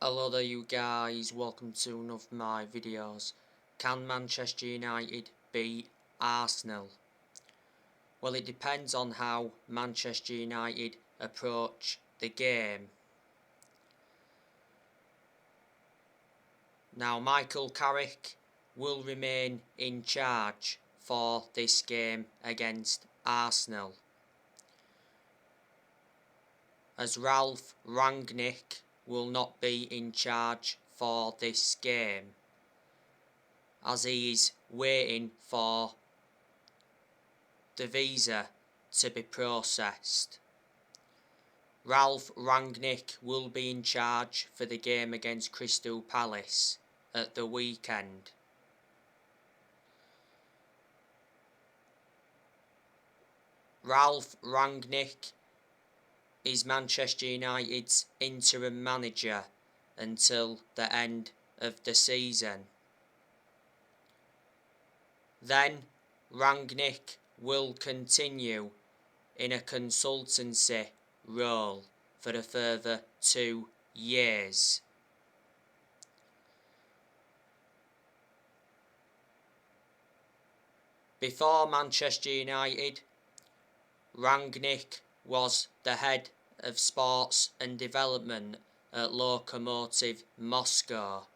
Hello there you guys, welcome to one of my videos. Can Manchester United beat Arsenal? Well, it depends on how Manchester United approach the game. Now, Michael Carrick will remain in charge for this game against Arsenal, as Ralph Rangnick will not be in charge for this game, as he is waiting for the visa to be processed. Ralph Rangnick will be in charge for the game against Crystal Palace at the weekend. Ralph Rangnick is Manchester United's interim manager until the end of the season. Then Rangnick will continue in a consultancy role for a further 2 years. Before Manchester United, Rangnick was the head of sports and development at Lokomotiv Moscow.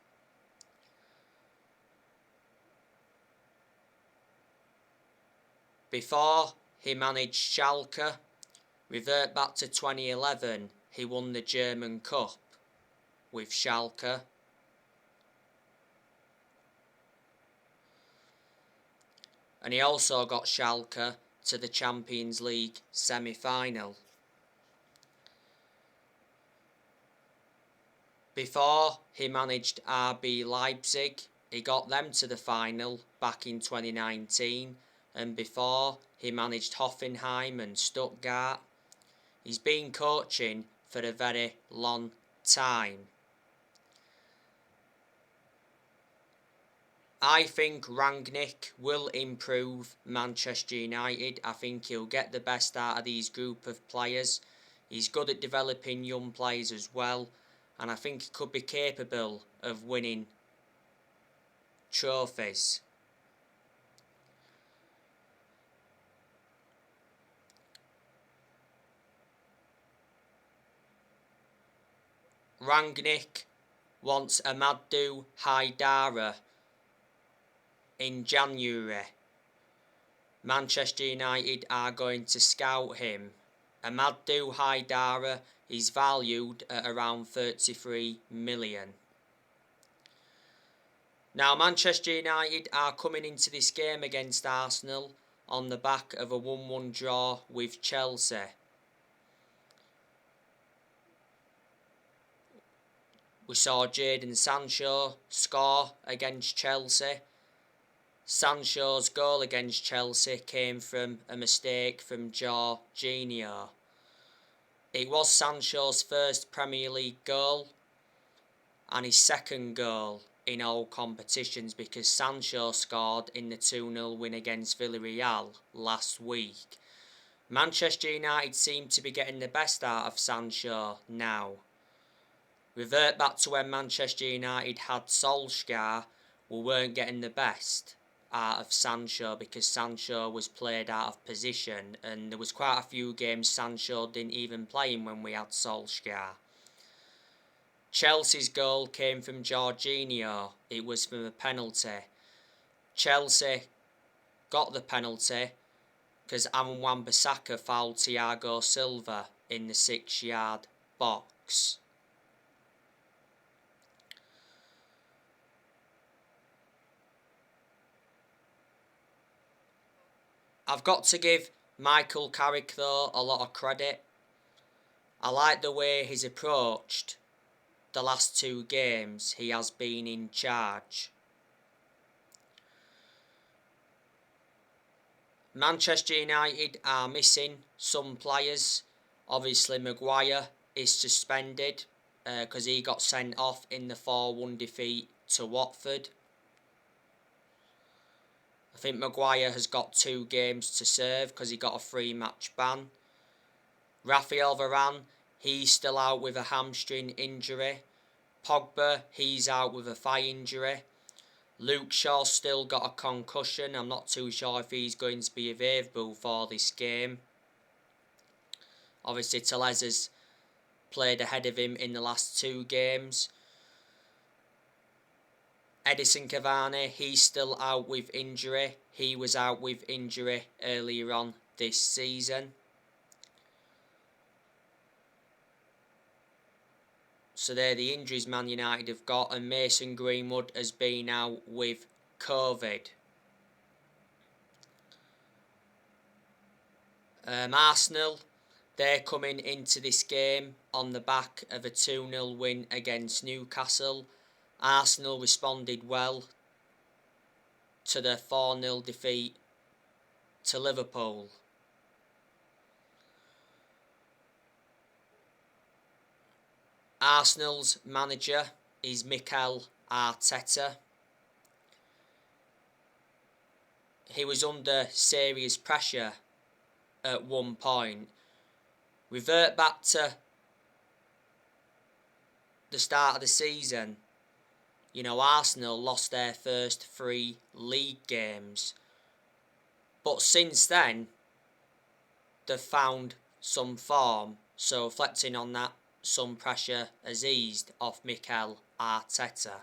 Before he managed Schalke, revert back to 2011, he won the German Cup with Schalke. And he also got Schalke to the Champions League semi-final. Before he managed RB Leipzig, he got them to the final back in 2019, and before he managed Hoffenheim and Stuttgart. He's been coaching for a very long time. I think Rangnick will improve Manchester United. I think he'll get the best out of these group of players. He's good at developing young players as well, and I think he could be capable of winning trophies. Rangnick wants Amadou Haidara in January. Manchester United are going to scout him. Amadou Haidara is valued at around 33 million. Now, Manchester United are coming into this game against Arsenal on the back of a 1-1 draw with Chelsea. We saw Jadon Sancho score against Chelsea. Sancho's goal against Chelsea came from a mistake from Jorginho. It was Sancho's first Premier League goal and his second goal in all competitions, because Sancho scored in the 2-0 win against Villarreal last week. Manchester United seem to be getting the best out of Sancho now. Revert back to when Manchester United had Solskjaer, we weren't getting the best out of Sancho because Sancho was played out of position, and there was quite a few games Sancho didn't even play in when we had Solskjaer. Chelsea's goal came from Jorginho. It was from a penalty. Chelsea got the penalty because Aaron Wan-Bissaka fouled Thiago Silva in the 6-yard box. I've got to give Michael Carrick, though, a lot of credit. I like the way he's approached the last 2 games he has been in charge. Manchester United are missing some players. Obviously, Maguire is suspended because he got sent off in the 4-1 defeat to Watford. I think Maguire has got 2 games to serve because he got a 3-match ban. Rafael Varane, he's still out with a hamstring injury. Pogba, he's out with a thigh injury. Luke Shaw's still got a concussion. I'm not too sure if he's going to be available for this game. Obviously, Tellez has played ahead of him in the last 2 games. Edison Cavani, he's still out with injury. He was out with injury earlier on this season. So they're the injuries Man United have got, and Mason Greenwood has been out with COVID. Arsenal, they're coming into this game on the back of a 2-0 win against Newcastle. Arsenal responded well to the 4-0 defeat to Liverpool. Arsenal's manager is Mikel Arteta. He was under serious pressure at one point. Revert back to the start of the season. You know, Arsenal lost their first 3 league games. But since then, they've found some form. So reflecting on that, some pressure has eased off Mikel Arteta.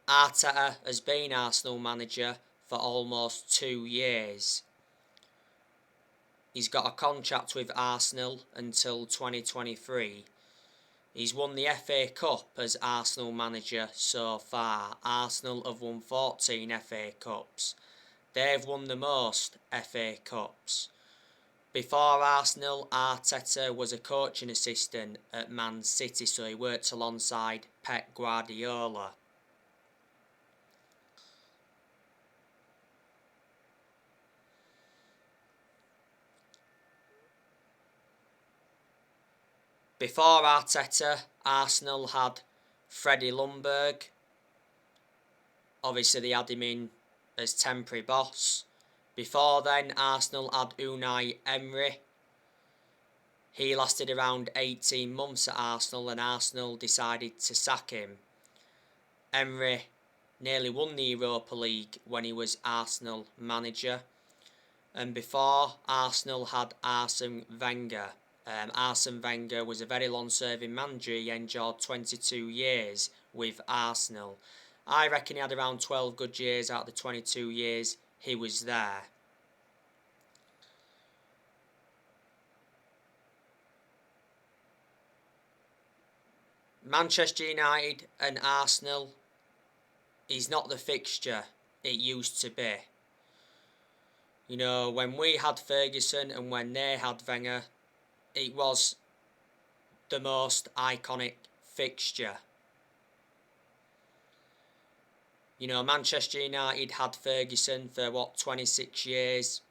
Arteta has been Arsenal manager for almost 2 years. He's got a contract with Arsenal until 2023. He's won the FA Cup as Arsenal manager so far. Arsenal have won 14 FA Cups. They've won the most FA Cups. Before Arsenal, Arteta was a coaching assistant at Man City, so he worked alongside Pep Guardiola. Before Arteta, Arsenal had Freddie Ljungberg. Obviously, they had him in as temporary boss. Before then, Arsenal had Unai Emery. He lasted around 18 months at Arsenal, and Arsenal decided to sack him. Emery nearly won the Europa League when he was Arsenal manager. And before, Arsenal had Arsene Wenger. Arsene Wenger was a very long-serving manager. He endured 22 years with Arsenal. I reckon he had around 12 good years out of the 22 years he was there. Manchester United and Arsenal is not the fixture it used to be. You know, when we had Ferguson and when they had Wenger, it was the most iconic fixture. You know, Manchester United had Ferguson for 26 years,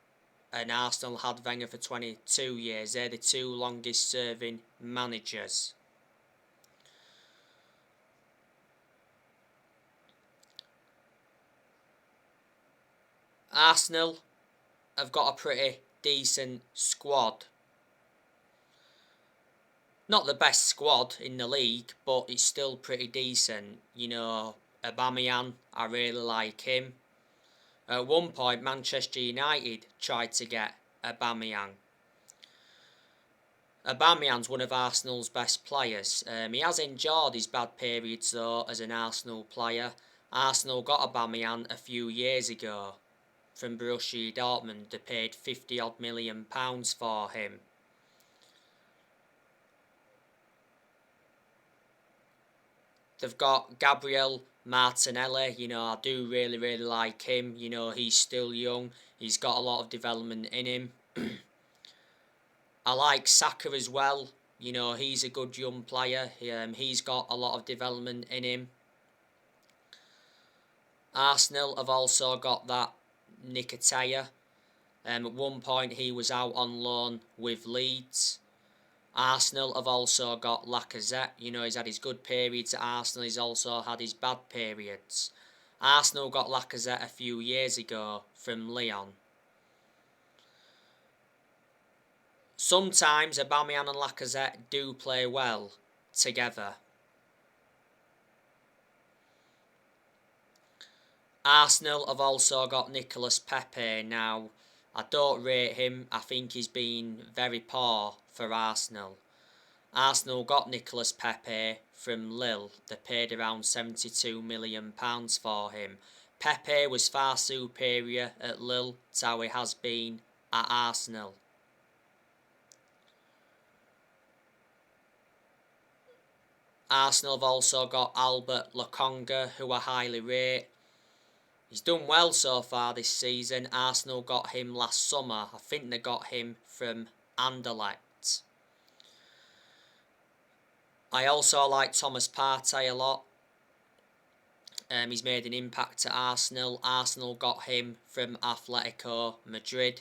and Arsenal had Wenger for 22 years. They're the 2 longest serving managers. Arsenal have got a pretty decent squad. Not the best squad in the league, but it's still pretty decent. You know, Aubameyang, I really like him. At one point, Manchester United tried to get Aubameyang. Aubameyang's one of Arsenal's best players. He has endured his bad periods though as an Arsenal player. Arsenal got Aubameyang a few years ago from Borussia Dortmund. They paid £50 million for him. They've got Gabriel Martinelli. You know, I do really like him. You know, he's still young. He's got a lot of development in him. I like Saka as well. You know, he's a good young player. He's got a lot of development in him. Arsenal have also got that Nketiah. At one point he was out on loan with Leeds. Arsenal have also got Lacazette. You know, he's had his good periods at Arsenal. He's also had his bad periods. Arsenal got Lacazette a few years ago from Lyon. Sometimes Aubameyang and Lacazette do play well together. Arsenal have also got Nicolas Pepe. Now, I don't rate him. I think he's been very poor for Arsenal. Arsenal got Nicolas Pepe from Lille. They paid around £72 million for him. Pepe was far superior at Lille to how he has been at Arsenal. Arsenal have also got Albert Lokonga, who I highly rate. He's done well so far this season. Arsenal got him last summer. I think they got him from Anderlecht. I also like Thomas Partey a lot. He's made an impact at Arsenal. Arsenal got him from Atletico Madrid.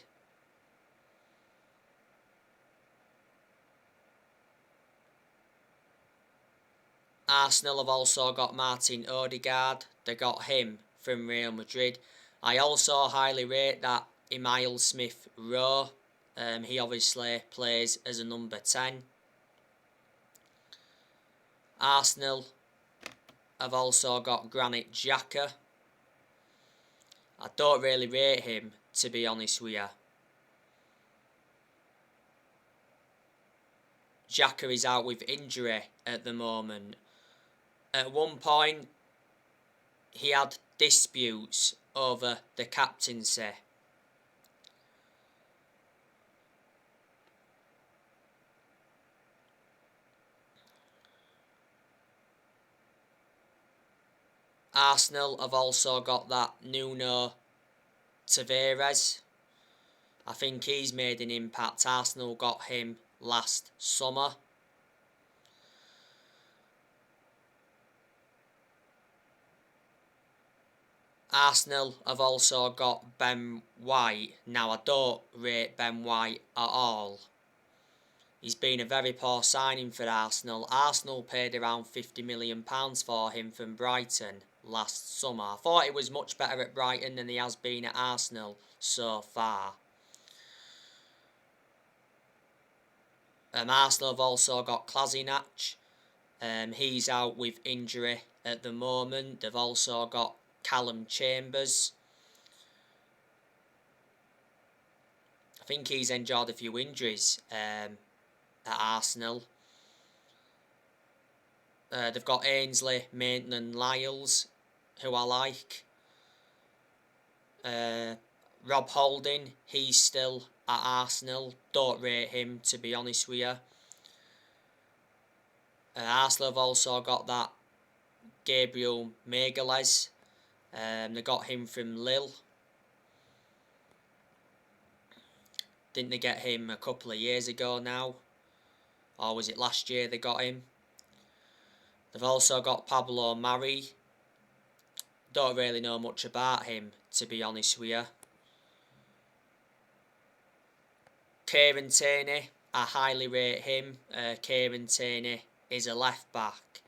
Arsenal have also got Martin Odegaard. They got him from Real Madrid. I also highly rate that Emile Smith Rowe. He obviously plays as a number 10. Arsenal have also got Granit Xhaka. I don't really rate him, to be honest with you. Xhaka is out with injury at the moment. At one point, he had disputes over the captaincy. Arsenal have also got that Nuno Tavares. I think he's made an impact. Arsenal got him last summer. Arsenal have also got Ben White. Now, I don't rate Ben White at all. He's been a very poor signing for Arsenal. Arsenal paid around £50 million for him from Brighton last summer. I thought he was much better at Brighton than he has been at Arsenal so far. Arsenal have also got Kolasinac. He's out with injury at the moment. They've also got Callum Chambers. I think he's endured a few injuries at Arsenal. They've got Ainsley, Maitland-Niles, who I like. Rob Holding, he's still at Arsenal. Don't rate him, to be honest with you. Arsenal have also got that Gabriel Magalhaes. They got him from Lille. Didn't they get him a couple of years ago now? Or was it last year they got him? They've also got Pablo Mari. Don't really know much about him, to be honest with you. Kieran Tierney, I highly rate him. Kieran Tierney is a left back.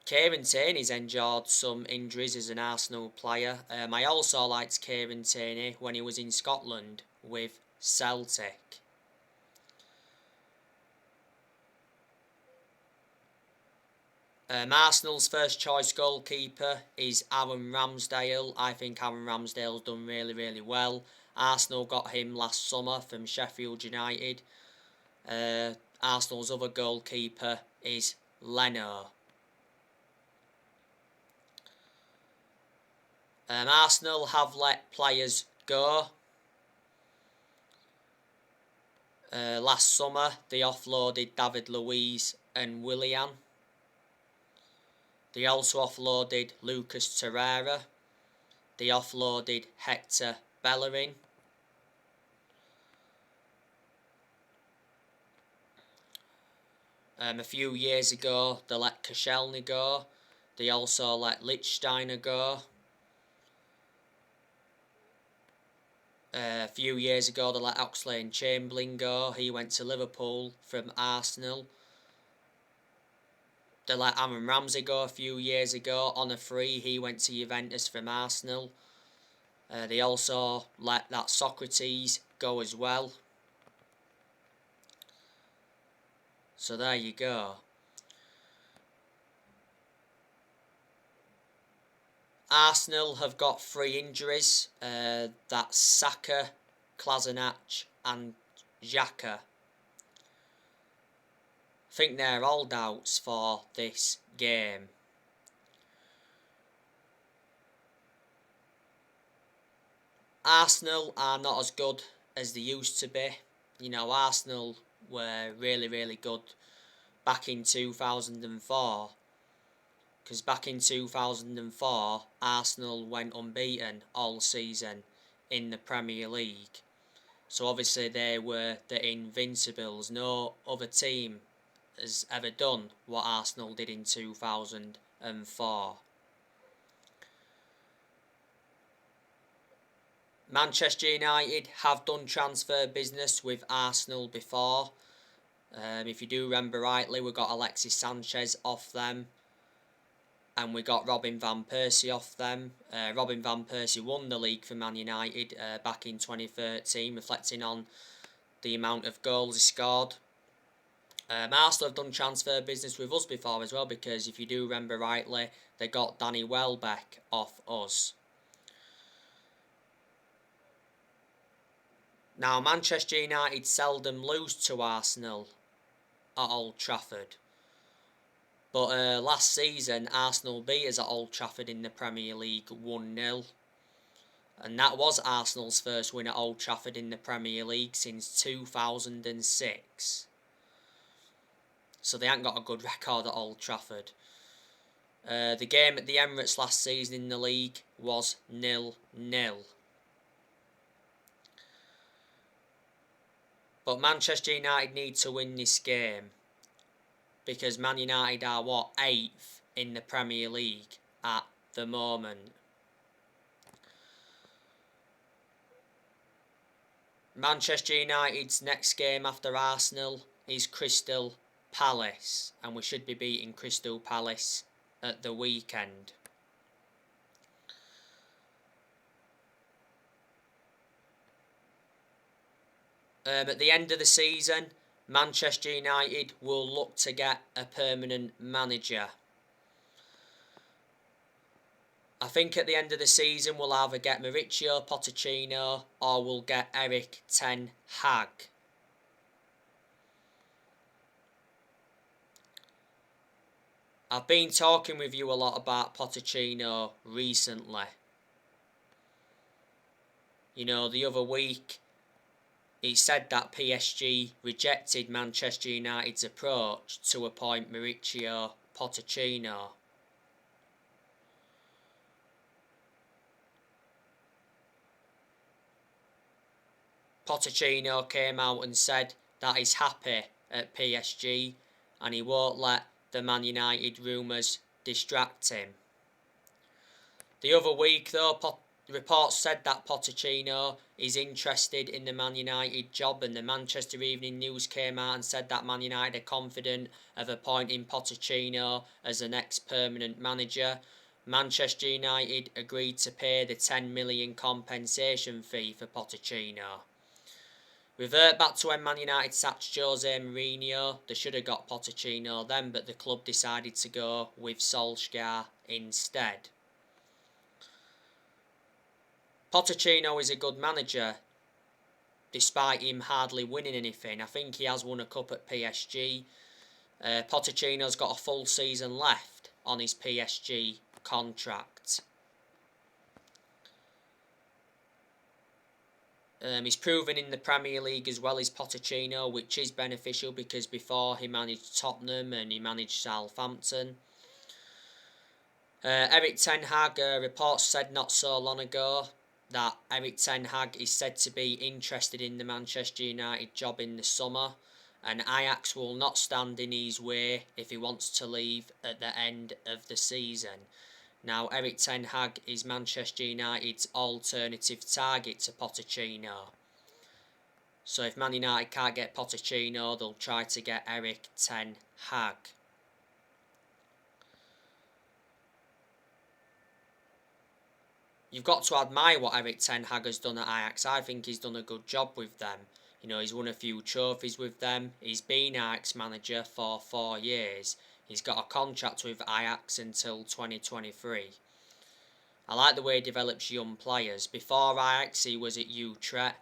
Kieran Tierney's endured some injuries as an Arsenal player. I also liked Kieran Tierney when he was in Scotland with Celtic. Arsenal's first choice goalkeeper is Aaron Ramsdale. I think Aaron Ramsdale's done really, really well. Arsenal got him last summer from Sheffield United. Arsenal's other goalkeeper is Leno. Arsenal have let players go. Last summer, they offloaded David Luiz and Willian. They also offloaded Lucas Torreira. They offloaded Hector Bellerin. A few years ago, they let Koscielny go. They also let Lichtsteiner go. A few years ago, they let Oxlade-Chamberlain go. He went to Liverpool from Arsenal. They let Aaron Ramsey go a few years ago on a free. He went to Juventus from Arsenal. They also let that Socrates go as well. So there you go. Arsenal have got 3 injuries. That's Saka, Kolasinac and Xhaka. I think they're all doubts for this game. Arsenal are not as good as they used to be. You know, Arsenal were really, really good back in 2004. Because back in 2004, Arsenal went unbeaten all season in the Premier League. So obviously they were the Invincibles. No other team has ever done what Arsenal did in 2004. Manchester United have done transfer business with Arsenal before. If you do remember rightly, we got Alexis Sanchez off them. And we got Robin Van Persie off them. Robin Van Persie won the league for Man United back in 2013, reflecting on the amount of goals he scored. Arsenal have done transfer business with us before as well, because if you do remember rightly, they got Danny Welbeck off us. Now, Manchester United seldom lose to Arsenal at Old Trafford. But last season, Arsenal beat us at Old Trafford in the Premier League 1-0. And that was Arsenal's first win at Old Trafford in the Premier League since 2006. So they haven't got a good record at Old Trafford. The game at the Emirates last season in the league was 0-0. But Manchester United need to win this game, because Man United are 8th in the Premier League at the moment. Manchester United's next game after Arsenal is Crystal Palace, and we should be beating Crystal Palace at the weekend. At the end of the season, Manchester United will look to get a permanent manager. I think at the end of the season we'll either get Mauricio Pochettino or we'll get Erik ten Hag. I've been talking with you a lot about Pochettino recently. You know, the other week he said that PSG rejected Manchester United's approach to appoint Mauricio Pochettino. Pochettino came out and said that he's happy at PSG and he won't let the Man United rumours distract him. The other week though, reports said that Pochettino is interested in the Man United job, and the Manchester Evening News came out and said that Man United are confident of appointing Pochettino as the next permanent manager. Manchester United agreed to pay the 10 million compensation fee for Pochettino. Revert back to when Man United sacked Jose Mourinho. They should have got Pochettino then, but the club decided to go with Solskjaer instead. Pochettino is a good manager, despite him hardly winning anything. I think he has won a cup at PSG. Pochettino's got a full season left on his PSG contract. He's proven in the Premier League as well as Pochettino, which is beneficial because before he managed Tottenham and he managed Southampton. Erik ten Hag, reports said not so long ago that Erik ten Hag is said to be interested in the Manchester United job in the summer, and Ajax will not stand in his way if he wants to leave at the end of the season. Now, Erik ten Hag is Manchester United's alternative target to Pochettino. So if Man United can't get Pochettino, they'll try to get Erik ten Hag. You've got to admire what Erik ten Hag has done at Ajax. I think he's done a good job with them. You know, he's won a few trophies with them. He's been Ajax manager for 4 years. He's got a contract with Ajax until 2023. I like the way he develops young players. Before Ajax, he was at Utrecht.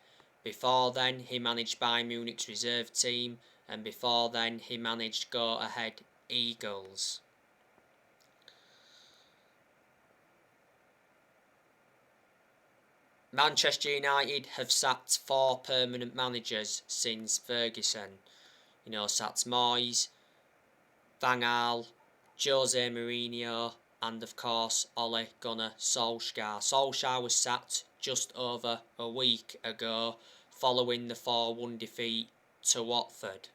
Before then, he managed Bayern Munich's reserve team. And before then, he managed Go Ahead Eagles. Manchester United have sacked 4 permanent managers since Ferguson. You know, sacked Moyes, Van Gaal, Jose Mourinho, and of course Ole Gunnar Solskjaer. Solskjaer was sacked just over a week ago following the 4-1 defeat to Watford.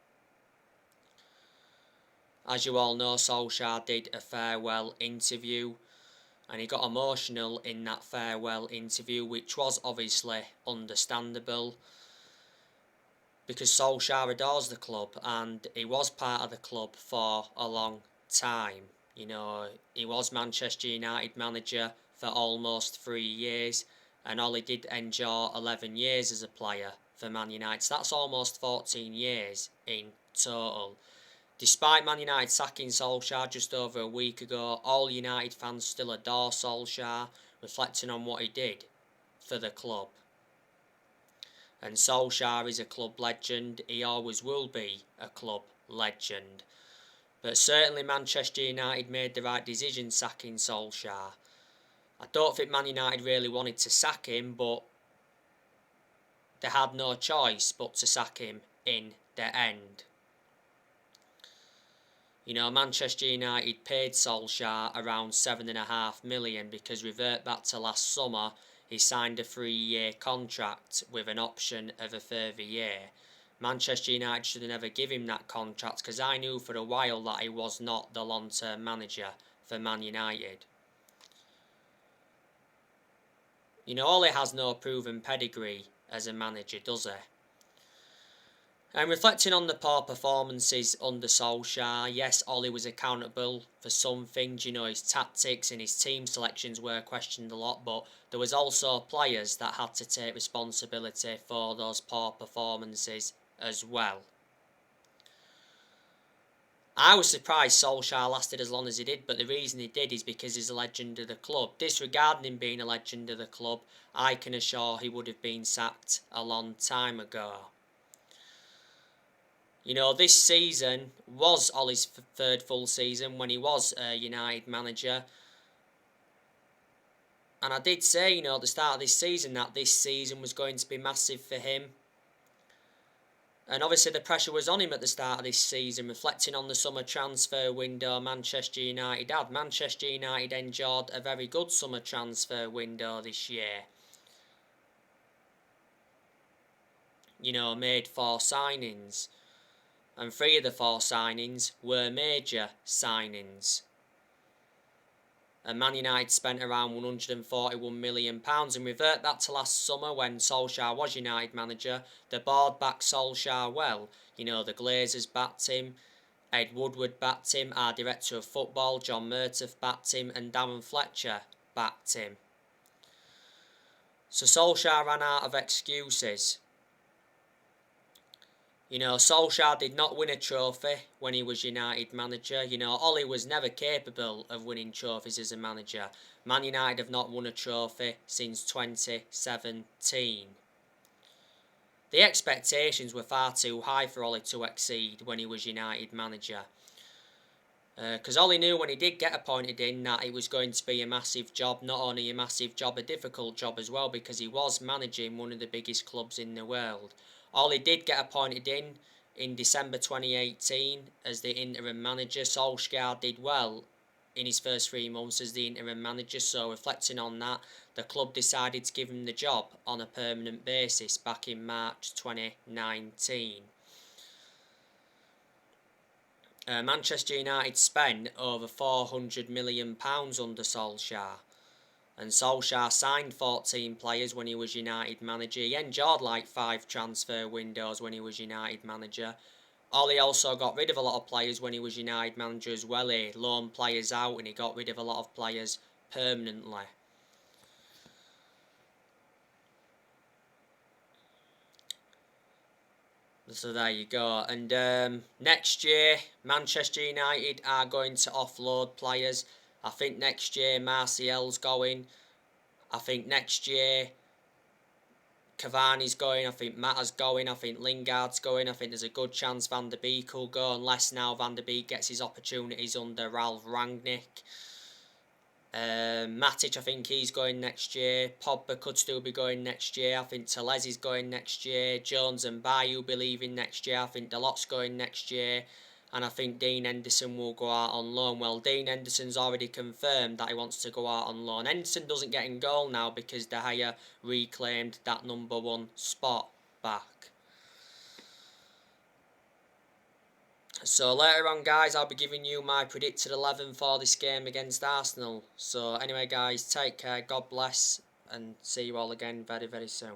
As you all know, Solskjaer did a farewell interview, and he got emotional in that farewell interview, which was obviously understandable, because Solskjaer adores the club and he was part of the club for a long time. You know, he was Manchester United manager for almost 3 years, and Ole did endure 11 years as a player for Man United. So that's almost 14 years in total. Despite Man United sacking Solskjaer just over a week ago, all United fans still adore Solskjaer, reflecting on what he did for the club. And Solskjaer is a club legend. He always will be a club legend. But certainly Manchester United made the right decision sacking Solskjaer. I don't think Man United really wanted to sack him, but they had no choice but to sack him in the end. You know, Manchester United paid Solskjaer around $7.5 million because, revert back to last summer, he signed a 3-year contract with an option of a further year. Manchester United should have never given him that contract, because I knew for a while that he was not the long-term manager for Man United. You know, Ole has no proven pedigree as a manager, does he? And reflecting on the poor performances under Solskjaer, yes, Ole was accountable for some things. You know, his tactics and his team selections were questioned a lot, but there was also players that had to take responsibility for those poor performances as well. I was surprised Solskjaer lasted as long as he did, but the reason he did is because he's a legend of the club. Disregarding him being a legend of the club, I can assure he would have been sacked a long time ago. You know, this season was Ole's third full season when he was a United manager. And I did say, you know, at the start of this season that this season was going to be massive for him. And obviously the pressure was on him at the start of this season, reflecting on the summer transfer window Manchester United had. Manchester United enjoyed a very good summer transfer window this year. You know, made 4 signings. And 3 of the 4 signings were major signings. And Man United spent around £141 million. And revert back to last summer when Solskjaer was United manager, the board backed Solskjaer well. You know, the Glazers backed him, Ed Woodward backed him, our director of football, John Murtaugh, backed him, and Darren Fletcher backed him. So Solskjaer ran out of excuses. You know, Solskjaer did not win a trophy when he was United manager. You know, Ole was never capable of winning trophies as a manager. Man United have not won a trophy since 2017. The expectations were far too high for Ole to exceed when he was United manager. Because Ole knew when he did get appointed in that it was going to be a massive job. Not only a massive job, a difficult job as well, because he was managing one of the biggest clubs in the world. Ole did get appointed in December 2018 as the interim manager. Solskjaer did well in his first 3 months as the interim manager, so reflecting on that, the club decided to give him the job on a permanent basis back in March 2019. Manchester United spent over £400 million under Solskjaer. And Solskjaer signed 14 players when he was United manager. He endured like 5 transfer windows when he was United manager. Ole also got rid of a lot of players when he was United manager as well. He loaned players out and he got rid of a lot of players permanently. So there you go. And next year, Manchester United are going to offload players. I think next year Martial's going. I think next year Cavani's going. I think Mata's going. I think Lingard's going. I think there's a good chance Van der Beek will go, unless now Van der Beek gets his opportunities under Ralf Rangnick. Matic, I think he's going next year. Pogba could still be going next year. I think Telles is going next year. Jones and Bayu will be leaving next year. I think Dalot's going next year. And I think Dean Henderson will go out on loan. Well, Dean Henderson's already confirmed that he wants to go out on loan. Henderson doesn't get in goal now because De Gea reclaimed that #1 spot back. So later on, guys, I'll be giving you my predicted 11 for this game against Arsenal. So anyway, guys, take care, God bless, and see you all again very, very soon.